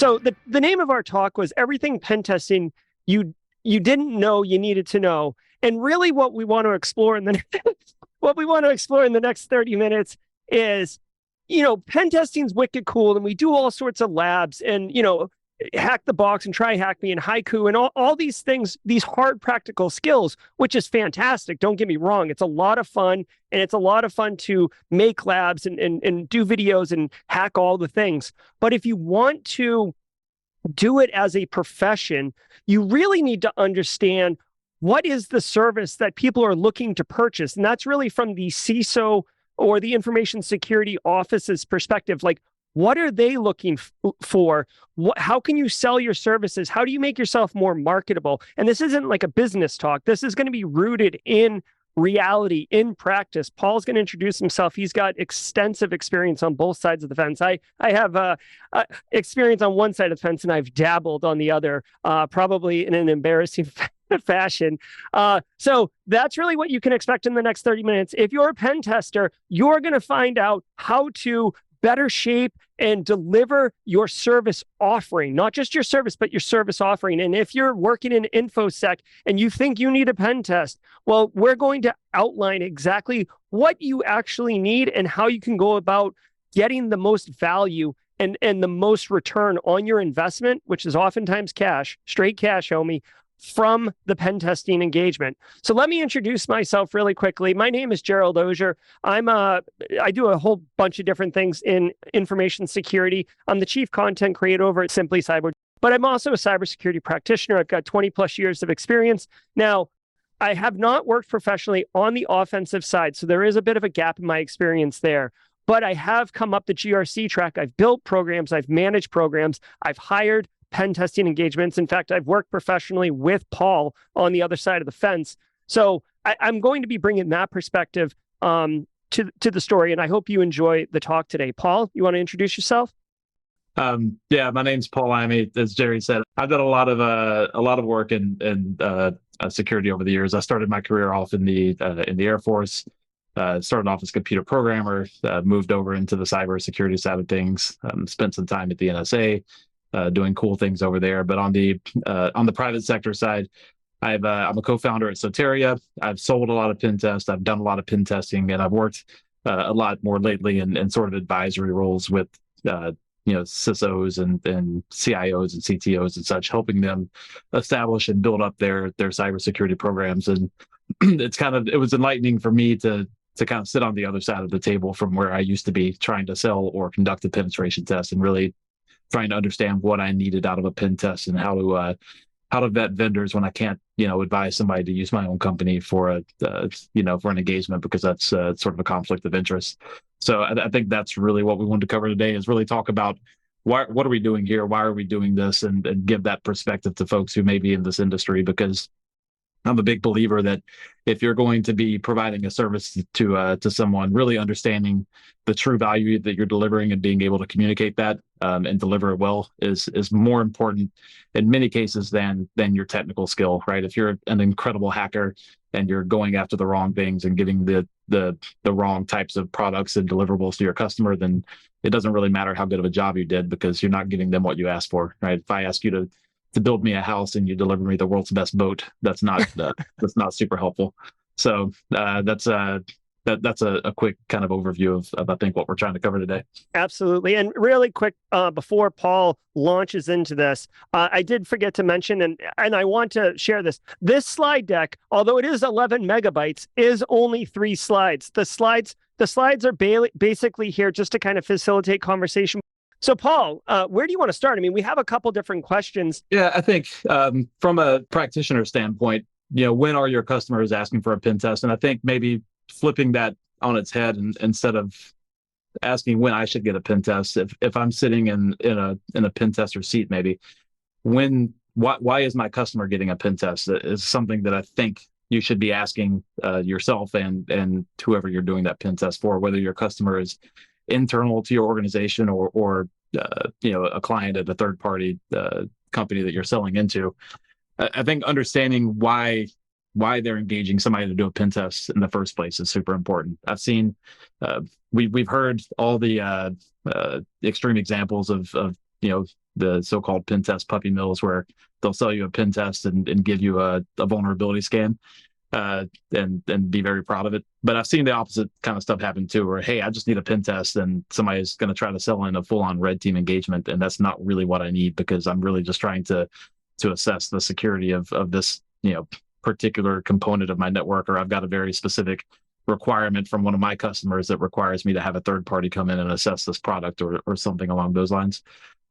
So the name of our talk was Everything Pen Testing You Didn't Know You Needed to Know. And really what we want to explore in the what we want to explore in the next 30 minutes is, pen testing's wicked cool, and we do all sorts of labs and, hack the box and try hack me and haiku and all these things, these hard practical skills, which is fantastic. Don't get me wrong. It's a lot of fun, and it's a lot of fun to make labs and do videos and hack all the things. But if you want to do it as a profession, you really need to understand what is the service that people are looking to purchase. And that's really from the CISO or the information security office's perspective. Like, what are they looking for? How can you sell your services? How do you make yourself more marketable? And this isn't like a business talk. This is going to be rooted in reality, in practice. Paul's going to introduce himself. He's got extensive experience on both sides of the fence. I have experience on one side of the fence, and I've dabbled on the other, probably in an embarrassing fashion. So that's really what you can expect in the next 30 minutes. If you're a pen tester, you're going to find out how to better shape and deliver your service offering, not just your service, but your service offering. And if you're working in Infosec and you think you need a pen test, well, we're going to outline exactly what you actually need and how you can go about getting the most value and the most return on your investment, which is oftentimes cash, straight cash, homie, from the pen testing engagement. So let me introduce myself really quickly. My name is Gerald Ozier. I do a whole bunch of different things in information security. I'm the chief content creator over at Simply Cyber, but I'm also a cybersecurity practitioner. I've got 20 plus years of experience. Now, I have not worked professionally on the offensive side, so there is a bit of a gap in my experience there. But I have come up the GRC track. I've built programs. I've managed programs. I've hired pen testing engagements. In fact, I've worked professionally with Paul on the other side of the fence. So I'm going to be bringing that perspective to the story, and I hope you enjoy the talk today. Paul, you want to introduce yourself? Yeah, my name's Paul Imey. As Gerry said, I've done a lot of work in security over the years. I started my career off in the Air Force. Started off as a computer programmer, moved over into the cybersecurity side of things. Spent some time at the NSA. Doing cool things over there. But on the private sector side, I'm a co-founder at Soteria. I've sold a lot of pen tests. I've done a lot of pen testing, and I've worked a lot more lately in sort of advisory roles with CISOs and CIOs and CTOs and such, helping them establish and build up their cybersecurity programs. And it was enlightening for me to kind of sit on the other side of the table from where I used to be trying to sell or conduct a penetration test, and really trying to understand what I needed out of a pen test and how to vet vendors when I can't, advise somebody to use my own company for an engagement, because that's sort of a conflict of interest. So I think that's really what we wanted to cover today, is really talk about what are we doing here? Why are we doing this? And give that perspective to folks who may be in this industry, because I'm a big believer that if you're going to be providing a service to someone, really understanding the true value that you're delivering and being able to communicate that and deliver it well is more important in many cases than your technical skill, right? If you're an incredible hacker and you're going after the wrong things and giving the wrong types of products and deliverables to your customer, then it doesn't really matter how good of a job you did, because you're not giving them what you asked for, right? If I ask you to build me a house and you deliver me the world's best boat, that's not super helpful. So that's a quick kind of overview of I think what we're trying to cover today. Absolutely. And really quick, before Paul launches into this, I did forget to mention, and I want to share this slide deck, although it is 11 megabytes, is only 3 slides. The slides are basically here just to kind of facilitate conversation. So, Paul, where do you want to start? I mean, we have a couple different questions. Yeah, I think from a practitioner standpoint, when are your customers asking for a pen test? And I think maybe flipping that on its head, and instead of asking when I should get a pen test, if I'm sitting in a pen tester seat, maybe why is my customer getting a pen test? Is something that I think you should be asking yourself and whoever you're doing that pen test for, whether your customer is internal to your organization or a client at a third party company that you're selling into. I think understanding why they're engaging somebody to do a pen test in the first place is super important. I've seen we've heard all the extreme examples of the so-called pen test puppy mills, where they'll sell you a pen test and give you a vulnerability scan, and be very proud of it. But I've seen the opposite kind of stuff happen too, where, hey, I just need a pen test, and somebody's going to try to sell in a full-on red team engagement, and that's not really what I need, because I'm really just trying to assess the security of this, particular component of my network, or I've got a very specific requirement from one of my customers that requires me to have a third party come in and assess this product, or something along those lines.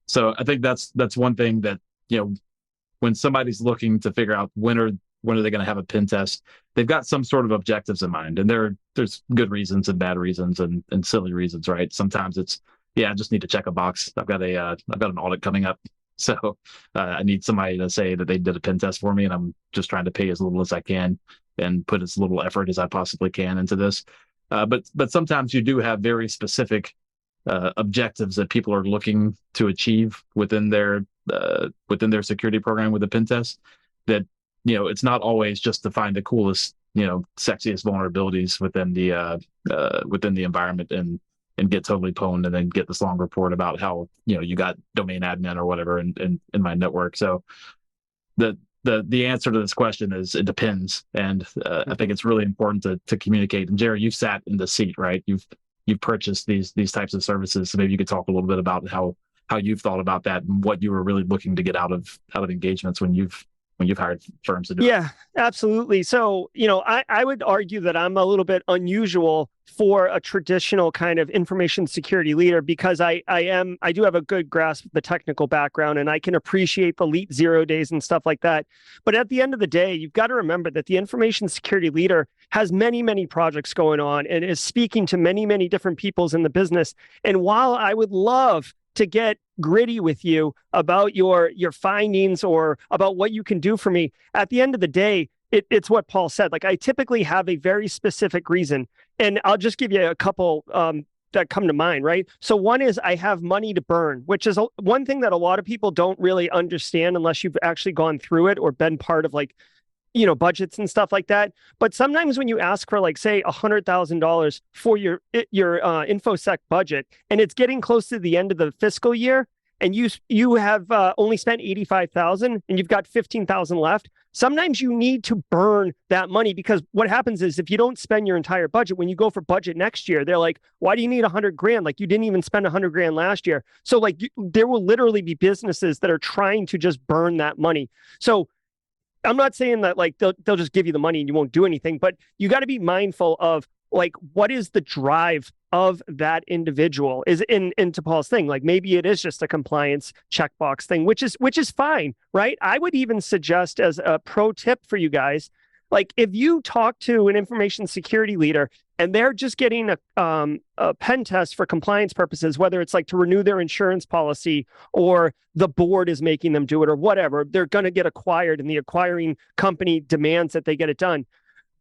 So I think that's one thing that, when somebody's looking to figure out when are they going to have a pen test, they've got some sort of objectives in mind, and there's good reasons and bad reasons and silly reasons, right? Sometimes it's, I just need to check a box. I've got an audit coming up, so I need somebody to say that they did a pen test for me, and I'm just trying to pay as little as I can and put as little effort as I possibly can into this. But sometimes you do have very specific objectives that people are looking to achieve within their security program with a pen test, that it's not always just to find the coolest, sexiest vulnerabilities within the environment and get totally pwned and then get this long report about how you got domain admin or whatever in my network. So the answer to this question is it depends, and I think it's really important to communicate. And Gerry, you've sat in the seat, right? You've purchased these types of services, so maybe you could talk a little bit about how you've thought about that and what you were really looking to get out of engagements when you've hired firms to do it. Yeah, absolutely. So, I would argue that I'm a little bit unusual for a traditional kind of information security leader, because I do have a good grasp of the technical background, and I can appreciate the leet 0 days and stuff like that. But at the end of the day, you've got to remember that the information security leader has many, many projects going on and is speaking to many, many different peoples in the business. And while I would love to get gritty with you about your findings or about what you can do for me, at the end of the day, it's what Paul said. Like, I typically have a very specific reason, and I'll just give you a couple that come to mind, right? So one is I have money to burn, which is one thing that a lot of people don't really understand unless you've actually gone through it or been part of budgets and stuff like that. But sometimes when you ask for, like, say, $100,000 for your Infosec budget, and it's getting close to the end of the fiscal year, and you have only spent $85,000 and you've got $15,000 left, sometimes you need to burn that money, because what happens is if you don't spend your entire budget, when you go for budget next year, they're like, why do you need $100,000? Like, you didn't even spend $100,000 last year. So there will literally be businesses that are trying to just burn that money. So I'm not saying that they'll just give you the money and you won't do anything, but you got to be mindful of what is the drive of that individual. Is into Paul's thing, maybe it is just a compliance checkbox thing, which is fine, right? I would even suggest, as a pro tip for you guys, if you talk to an information security leader and they're just getting a pen test for compliance purposes, whether it's to renew their insurance policy or the board is making them do it or whatever, they're going to get acquired and the acquiring company demands that they get it done.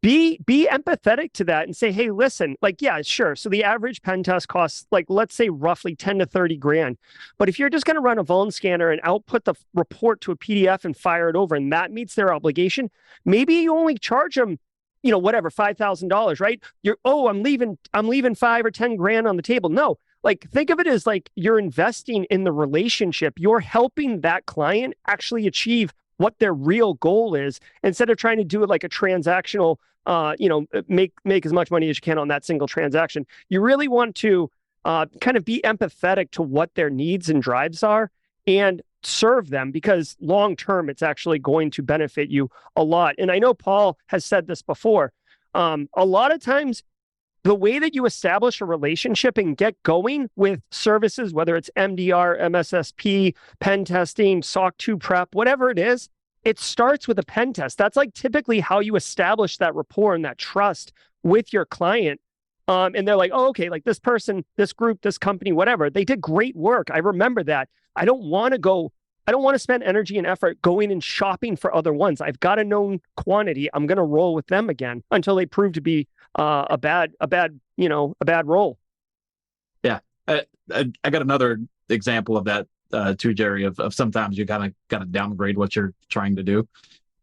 Be empathetic to that and say, hey, listen, yeah, sure. So the average pen test costs, let's say roughly 10 to 30 grand. But if you're just going to run a vuln scanner and output the report to a PDF and fire it over, and that meets their obligation, maybe you only charge them, whatever, $5,000, right? I'm leaving 5 or 10 grand on the table. No, think of it as you're investing in the relationship. You're helping that client actually achieve what their real goal is, instead of trying to do it like a transactional, make as much money as you can on that single transaction. You really want to kind of be empathetic to what their needs and drives are and serve them, because long term, it's actually going to benefit you a lot. And I know Paul has said this before. A lot of times, the way that you establish a relationship and get going with services, whether it's MDR, MSSP, pen testing, SOC 2 prep, whatever it is, it starts with a pen test. That's typically how you establish that rapport and that trust with your client. And they're like, oh, okay, this person, this group, this company, whatever, they did great work. I remember that. I don't want to spend energy and effort going and shopping for other ones. I've got a known quantity. I'm going to roll with them again until they prove to be a bad role. Yeah. I got another example of that too, Gerry, of sometimes you kind of downgrade what you're trying to do.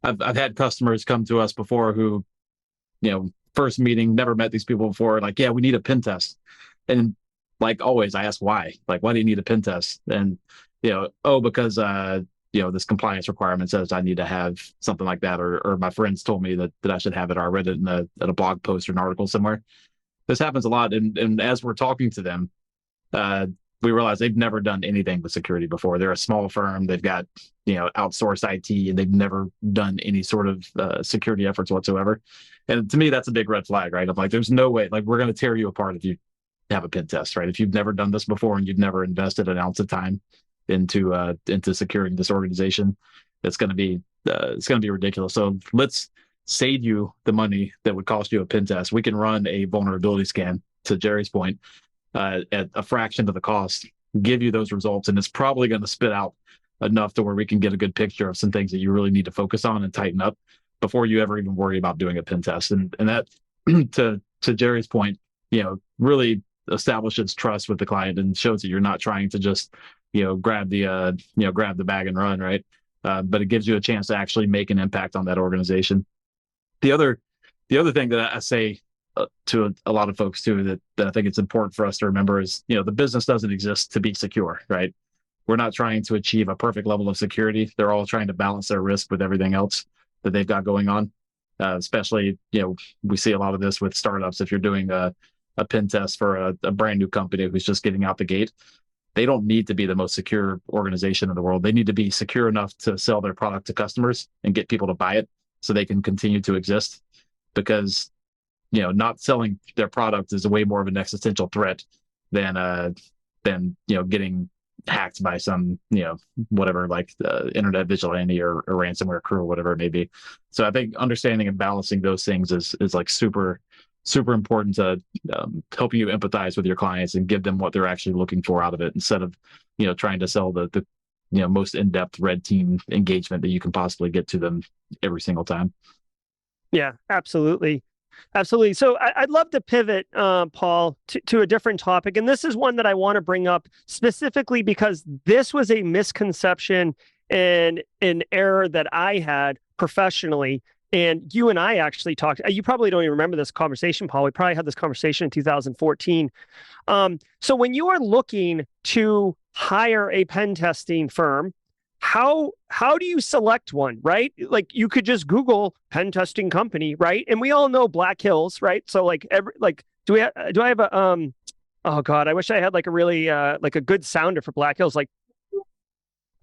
I've had customers come to us before who, first meeting, never met these people before, yeah, we need a pen test. And always, I ask why. Why do you need a pen test? And because this compliance requirement says I need to have something like that, or my friends told me that I should have it, or I read it in a blog post or an article somewhere. This happens a lot, and as we're talking to them, we realize they've never done anything with security before. They're a small firm. They've got, outsourced IT, and they've never done any sort of security efforts whatsoever. And to me, that's a big red flag, right? I'm like, there's no way, like, we're going to tear you apart if you have a pen test, right? If you've never done this before and you've never invested an ounce of time into securing this organization, it's going to be ridiculous. So let's save you the money that would cost you a pen test. We can run a vulnerability scan, to Gerry's point, at a fraction of the cost, give you those results, and it's probably going to spit out enough to where we can get a good picture of some things that you really need to focus on and tighten up before you ever even worry about doing a pen test. And that, to Gerry's point, really establishes trust with the client and shows that you're not trying to just grab the bag and run, right? But it gives you a chance to actually make an impact on that organization. The other thing that I say to a lot of folks too, that I think it's important for us to remember is, the business doesn't exist to be secure, right? We're not trying to achieve a perfect level of security. They're all trying to balance their risk with everything else that they've got going on. Especially, we see a lot of this with startups. If you're doing a pen test for a brand new company who's just getting out the gate, they don't need to be the most secure organization in the world. They need to be secure enough to sell their product to customers and get people to buy it so they can continue to exist. Because not selling their product is a way more of an existential threat than getting hacked by some whatever, like internet vigilante or ransomware crew or whatever it may be. So I think understanding and balancing those things is like super important to helping you empathize with your clients and give them what they're actually looking for out of it, instead of trying to sell the most in-depth red team engagement that you can possibly get to them every single time. Yeah, absolutely. Absolutely. So I'd love to pivot, Paul, to a different topic. And this is one that I want to bring up specifically because this was a misconception and an error that I had professionally. And you and I actually talked, you probably don't even remember this conversation, Paul. We probably had this conversation in 2014. So when you are looking to hire a pen testing firm, how do you select one, right? Like, you could just Google pen testing company, right? And we all know Black Hills, right? So do I have a oh God, I wish I had like a really like a good sounder for Black Hills, like,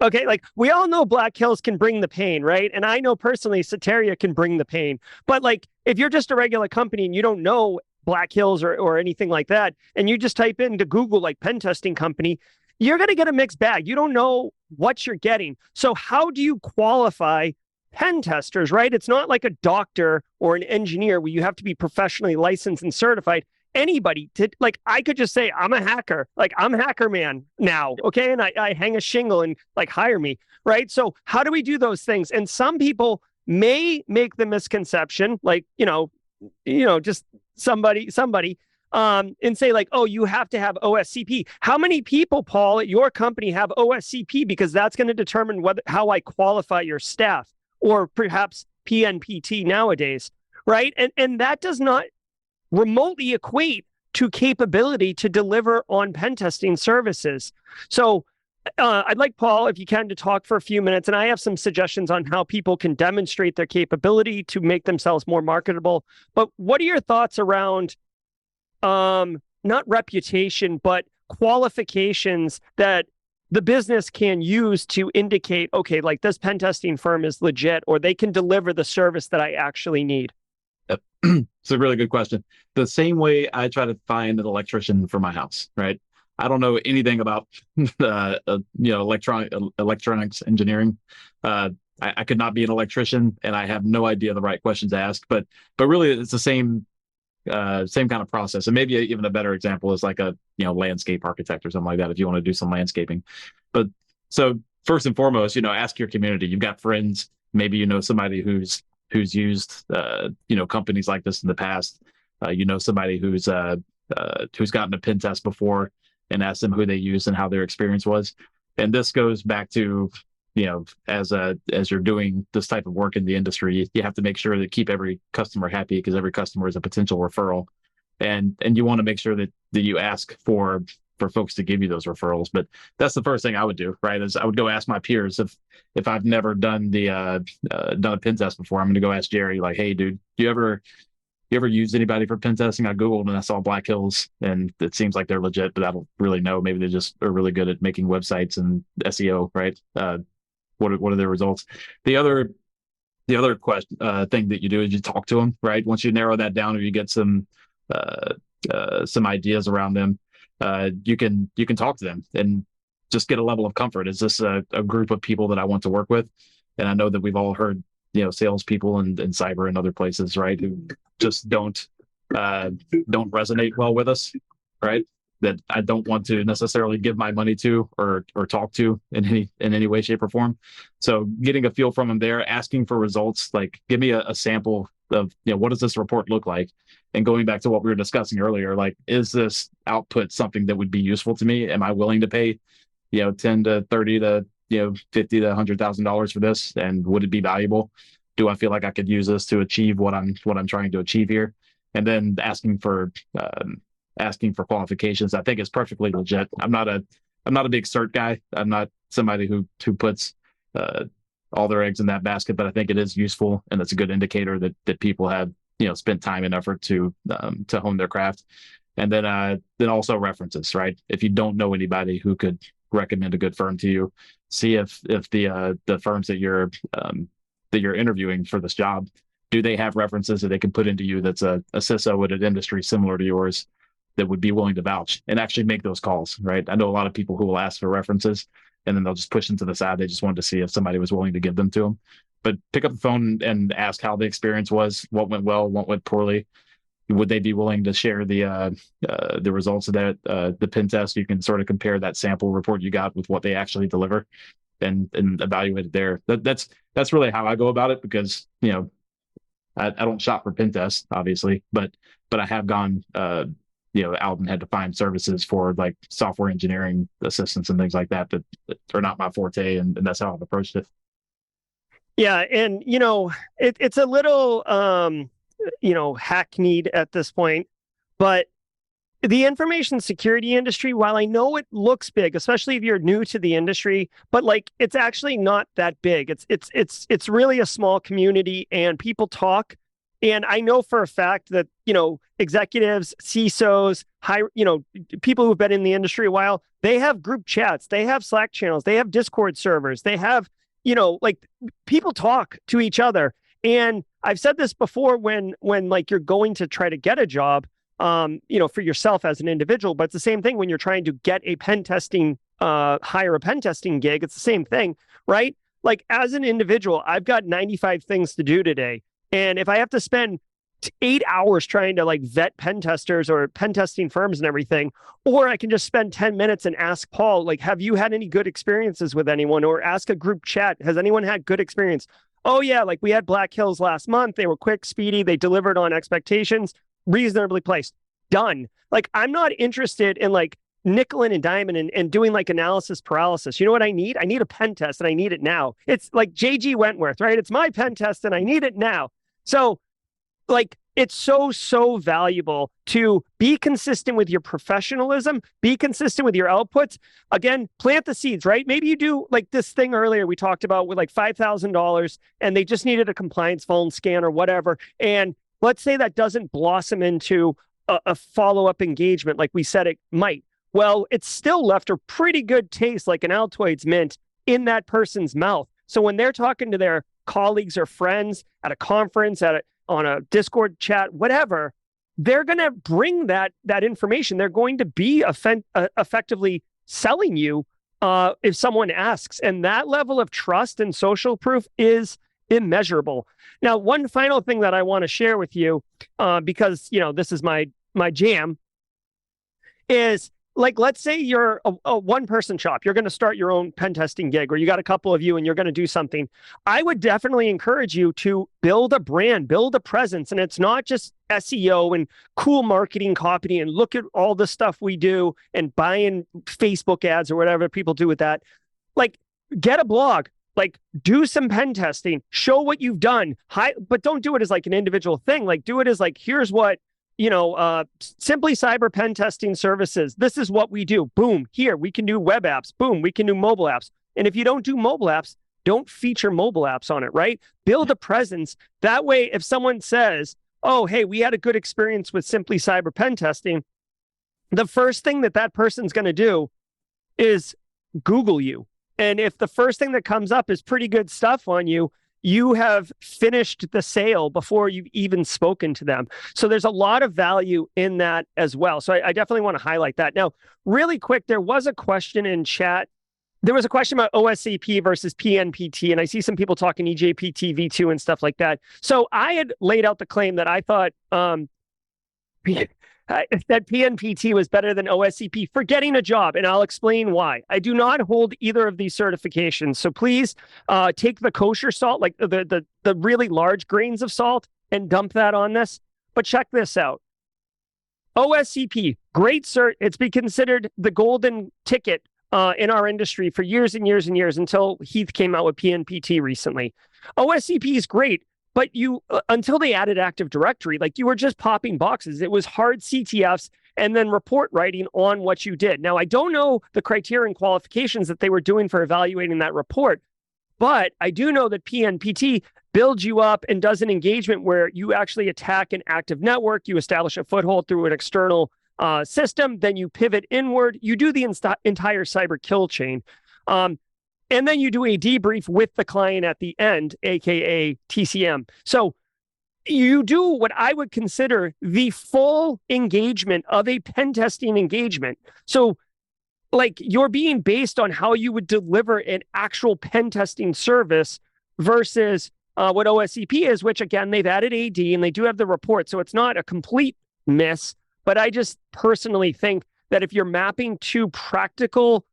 okay, like, we all know Black Hills can bring the pain, right? And I know personally Soteria can bring the pain. But like, if you're just a regular company and you don't know Black Hills or anything like that, and you just type into Google like pen testing company, you're going to get a mixed bag. You don't know what you're getting. So how do you qualify pen testers, right? It's not like a doctor or an engineer where you have to be professionally licensed and certified. Anybody like, I could just say, I'm a hacker, like, I'm Hacker Man now. Okay. And I hang a shingle and like, hire me. Right. So how do we do those things? And some people may make the misconception, like, just somebody, and say like, oh, you have to have OSCP. How many people, Paul, at your company have OSCP? Because that's going to determine how I qualify your staff, or perhaps PNPT nowadays, right? And that does not remotely equate to capability to deliver on pen testing services. So I'd like Paul, if you can, to talk for a few minutes, and I have some suggestions on how people can demonstrate their capability to make themselves more marketable. But what are your thoughts around not reputation, but qualifications that the business can use to indicate, okay, like, this pen testing firm is legit, or they can deliver the service that I actually need? Yep. It's a really good question. The same way I try to find an electrician for my house, right? I don't know anything about electronics engineering. I could not be an electrician, and I have no idea the right questions to ask. But really, it's the same kind of process. And maybe even a better example is like a landscape architect or something like that, if you want to do some landscaping. But so first and foremost, ask your community. You've got friends, maybe somebody who's used companies like this in the past. Somebody who's gotten a pen test before, and ask them who they used and how their experience was. And this goes back to, as you're doing this type of work in the industry, you have to make sure to keep every customer happy, because every customer is a potential referral. And you want to make sure that you ask for for folks to give you those referrals. But that's the first thing I would do, right? Is I would go ask my peers if I've never done done a pen test before. I'm going to go ask Gerry, like, hey, dude, you ever use anybody for pen testing? I Googled and I saw Black Hills, and it seems like they're legit, but I don't really know. Maybe they just are really good at making websites and SEO, right? What are their results? The other question thing that you do is you talk to them, right? Once you narrow that down, or you get some ideas around them, you can talk to them and just get a level of comfort. Is this a group of people that I want to work with? And I know that we've all heard, salespeople and cyber and other places, right, who just don't resonate well with us, right? That I don't want to necessarily give my money to or talk to in any way, shape, or form. So getting a feel from them there, asking for results, like give me a sample of, what does this report look like? And going back to what we were discussing earlier, like, is this output something that would be useful to me? Am I willing to pay, 10 to 30 to, $50 to $100,000 for this? And would it be valuable? Do I feel like I could use this to achieve what I'm trying to achieve here? And then asking for qualifications, I think, is perfectly legit. I'm not a big cert guy. I'm not somebody who puts all their eggs in that basket, but I think it is useful, and it's a good indicator that people have spent time and effort to hone their craft. And then also references, right? If you don't know anybody who could recommend a good firm to you, see if the firms that you're interviewing for this job, do they have references that they can put into you that's a CISO at an industry similar to yours that would be willing to vouch and actually make those calls, right? I know a lot of people who will ask for references and then they'll just push them to the side. They just wanted to see if somebody was willing to give them to them. But pick up the phone and ask how the experience was, what went well, what went poorly. Would they be willing to share the results of that the pen test? You can sort of compare that sample report you got with what they actually deliver, and evaluate it there. That's really how I go about it, because I don't shop for pen tests, obviously, but I have gone out and had to find services for like software engineering assistants and things like that are not my forte, and that's how I've approached it. Yeah, and it's a little hackneyed at this point, but the information security industry, while I know it looks big, especially if you're new to the industry, but like it's actually not that big. It's really a small community, and people talk. And I know for a fact that executives, CISOs, people who've been in the industry a while, they have group chats, they have Slack channels, they have Discord servers, they have people talk to each other. And I've said this before when like you're going to try to get a job, for yourself as an individual, but it's the same thing when you're trying to get a pen testing, hire a pen testing gig. It's the same thing, right? Like as an individual, I've got 95 things to do today. And if I have to spend 8 hours trying to like vet pen testers or pen testing firms and everything, or I can just spend 10 minutes and ask Paul, like, have you had any good experiences with anyone? Or ask a group chat, has anyone had good experience? Oh yeah, like we had Black Hills last month. They were quick, speedy. They delivered on expectations, reasonably placed. Done. Like I'm not interested in like nickel and diamond and doing like analysis paralysis. You know what I need? I need a pen test, and I need it now. It's like JG Wentworth, right? It's my pen test and I need it now. So like it's so valuable to be consistent with your professionalism, be consistent with your outputs. Again, plant the seeds, right? Maybe you do like this thing earlier we talked about with like $5,000 and they just needed a compliance phone scan or whatever. And let's say that doesn't blossom into a follow-up engagement like we said it might. Well, it's still left a pretty good taste, like an Altoids mint, in that person's mouth. So when they're talking to their colleagues or friends at a conference, on a Discord chat, whatever, they're going to bring that information. They're going to be effectively selling you if someone asks. And that level of trust and social proof is immeasurable. Now, one final thing that I want to share with you, because this is my jam, is like, let's say you're a one-person shop. You're going to start your own pen testing gig, or you got a couple of you and you're going to do something. I would definitely encourage you to build a brand, build a presence. And it's not just SEO and cool marketing copy and look at all the stuff we do and buying Facebook ads or whatever people do with that. Like, get a blog, like do some pen testing, show what you've done. But don't do it as like an individual thing. Like do it as like, here's what Simply Cyber pen testing services. This is what we do. Boom. Here, we can do web apps. Boom. We can do mobile apps. And if you don't do mobile apps, don't feature mobile apps on it, right? Build a presence. That way, if someone says, oh, hey, we had a good experience with Simply Cyber pen testing, the first thing that person's going to do is Google you. And if the first thing that comes up is pretty good stuff on you, you have finished the sale before you've even spoken to them. So there's a lot of value in that as well. So I definitely want to highlight that. Now, really quick, there was a question in chat. There was a question about OSCP versus PNPT, and I see some people talking EJPT v2 and stuff like that. So I had laid out the claim that I thought that PNPT was better than OSCP for getting a job, and I'll explain why. I do not hold either of these certifications, so please take the kosher salt, like the really large grains of salt, and dump that on this. But check this out. OSCP, great cert. It's been considered the golden ticket in our industry for years and years and years until Heath came out with PNPT recently. OSCP is great. But until they added Active Directory, like you were just popping boxes. It was hard CTFs and then report writing on what you did. Now, I don't know the criteria and qualifications that they were doing for evaluating that report, but I do know that PNPT builds you up and does an engagement where you actually attack an active network, you establish a foothold through an external system, then you pivot inward, you do the entire cyber kill chain. And then you do a debrief with the client at the end, aka TCM. So you do what I would consider the full engagement of a pen testing engagement. So like you're being based on how you would deliver an actual pen testing service versus what OSCP is, which again, they've added AD and they do have the report. So it's not a complete miss, but I just personally think that if you're mapping to practical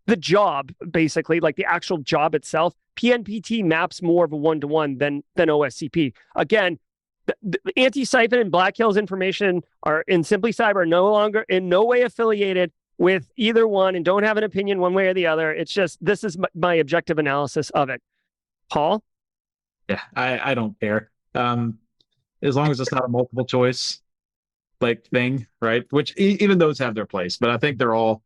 the job, basically, like the actual job itself, PNPT maps more of a one-to-one than OSCP. Again, the Antisyphon and Black Hills information are in Simply Cyber no longer in no way affiliated with either one and don't have an opinion one way or the other. It's just, this is my objective analysis of it. Paul? Yeah, I don't care. As long as it's not a multiple choice like thing, right? Which even those have their place, but I think they're all,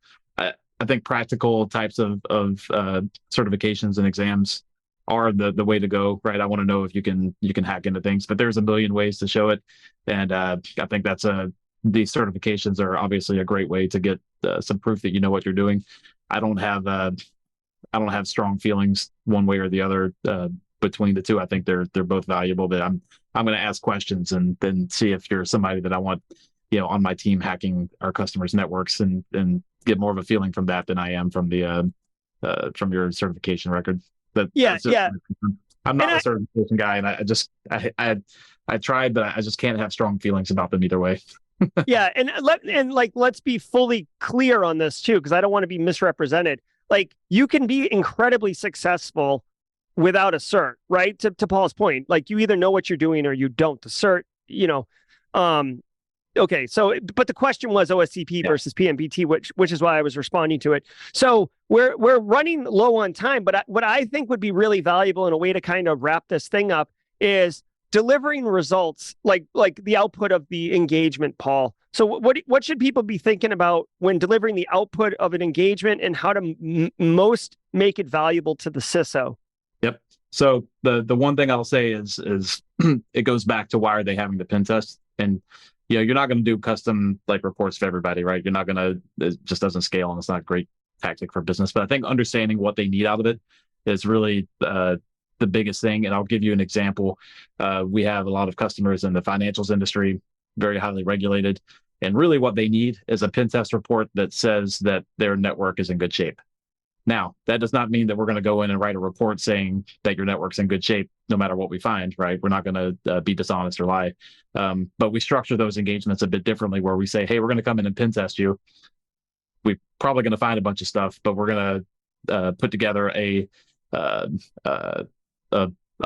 I think practical types of certifications and exams are the way to go, right? I want to know if you can hack into things, but there's a million ways to show it, and I think that's these certifications are obviously a great way to get some proof that you know what you're doing. I don't have strong feelings one way or the other between the two. I think they're both valuable, but I'm going to ask questions and then see if you're somebody that I want, on my team hacking our customers' networks and get more of a feeling from that than I am from the from your certification record. Yeah. I'm not a certification guy, and I tried, but I just can't have strong feelings about them either way. Yeah, and let's be fully clear on this too, because I don't want to be misrepresented. Like, you can be incredibly successful without a cert, right? To Paul's point, like you either know what you're doing or you don't. The cert, okay, so, but the question was OSCP versus PNPT, which is why I was responding to it. So we're running low on time, but what I think would be really valuable in a way to kind of wrap this thing up is delivering results, like the output of the engagement, Paul. So what should people be thinking about when delivering the output of an engagement and how to most make it valuable to the CISO? Yep. So the one thing I'll say is it goes back to why are they having the pen test? And you're not going to do custom like reports for everybody, right? You're not going to, it just doesn't scale, and it's not a great tactic for business. But I think understanding what they need out of it is really the biggest thing. And I'll give you an example. We have a lot of customers in the financials industry, very highly regulated. And really what they need is a pen test report that says that their network is in good shape. Now, that does not mean that we're going to go in and write a report saying that your network's in good shape, no matter what we find, right? We're not going to be dishonest or lie. But we structure those engagements a bit differently, where we say, hey, we're going to come in and pen test you. We're probably going to find a bunch of stuff, but we're going to put together a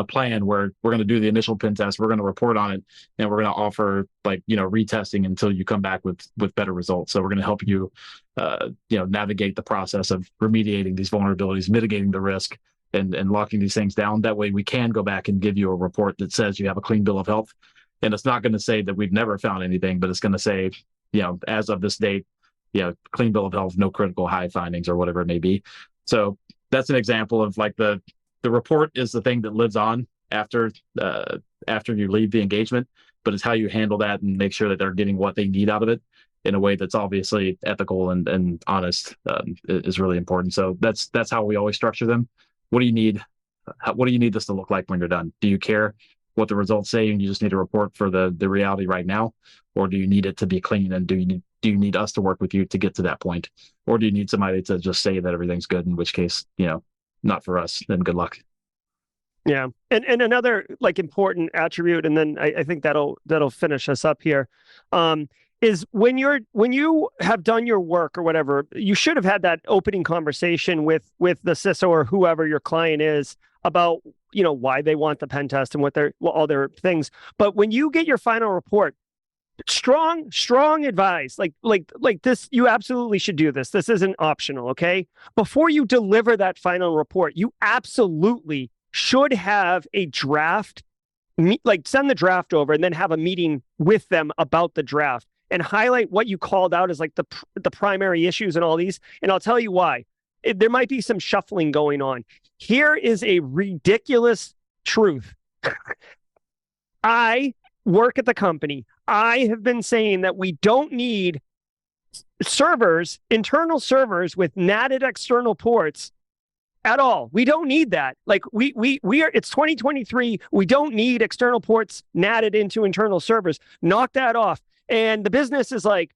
plan where we're going to do the initial pen test, we're going to report on it, and we're going to offer retesting until you come back with better results. So we're going to help you navigate the process of remediating these vulnerabilities, mitigating the risk, and locking these things down. That way we can go back and give you a report that says you have a clean bill of health, And it's not going to say that we've never found anything, but it's going to say, as of this date, clean bill of health, no critical high findings or whatever it may be. So that's an example of like the report is the thing that lives on after you leave the engagement, but it's how you handle that and make sure that they're getting what they need out of it in a way that's obviously ethical and honest is really important. So that's how we always structure them. What do you need? What do you need this to look like when you're done? Do you care what the results say and you just need a report for the reality right now? Or do you need it to be clean, and do you need us to work with you to get to that point? Or do you need somebody to just say that everything's good, in which case, not for us, then good luck. Yeah. And another like important attribute, and then I think that'll finish us up here, is when you have done your work or whatever, you should have had that opening conversation with the CISO or whoever your client is about, why they want the pen test and all their things. But when you get your final report, strong advice, like this, you absolutely should do this. This isn't optional. Okay. Before you deliver that final report, you absolutely should have a draft, like send the draft over and then have a meeting with them about the draft and highlight what you called out as like the primary issues and all these. And I'll tell you why. There might be some shuffling going on. Here is a ridiculous truth. I work at the company. I have been saying that we don't need internal servers with NATed external ports at all. We don't need that. Like we are, it's 2023. We don't need external ports NATed into internal servers. Knock that off. And the business is like,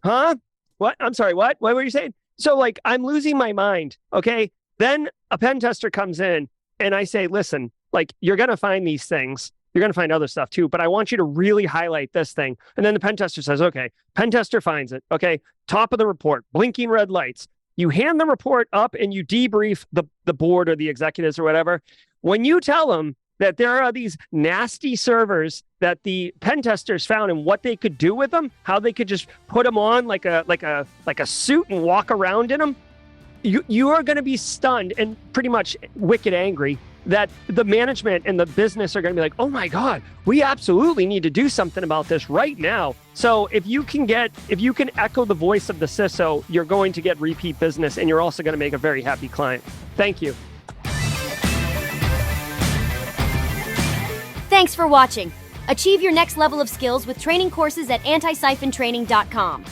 huh? What? I'm sorry, what? What were you saying? So like, I'm losing my mind. Okay. Then a pen tester comes in and I say, listen, like you're going to find these things. You're going to find other stuff too, but I want you to really highlight this thing. And then the pen tester says, okay, pen tester finds it. Okay. Top of the report, blinking red lights. You hand the report up and you debrief the board or the executives or whatever. When you tell them that there are these nasty servers that the pen testers found and what they could do with them, how they could just put them on like a suit and walk around in them, you are going to be stunned and pretty much wicked angry that the management and the business are going to be like, oh my God, we absolutely need to do something about this right now. So if you can echo the voice of the CISO, you're going to get repeat business and you're also going to make a very happy client. Thank you. Thanks for watching. Achieve your next level of skills with training courses at antisyphontraining.com.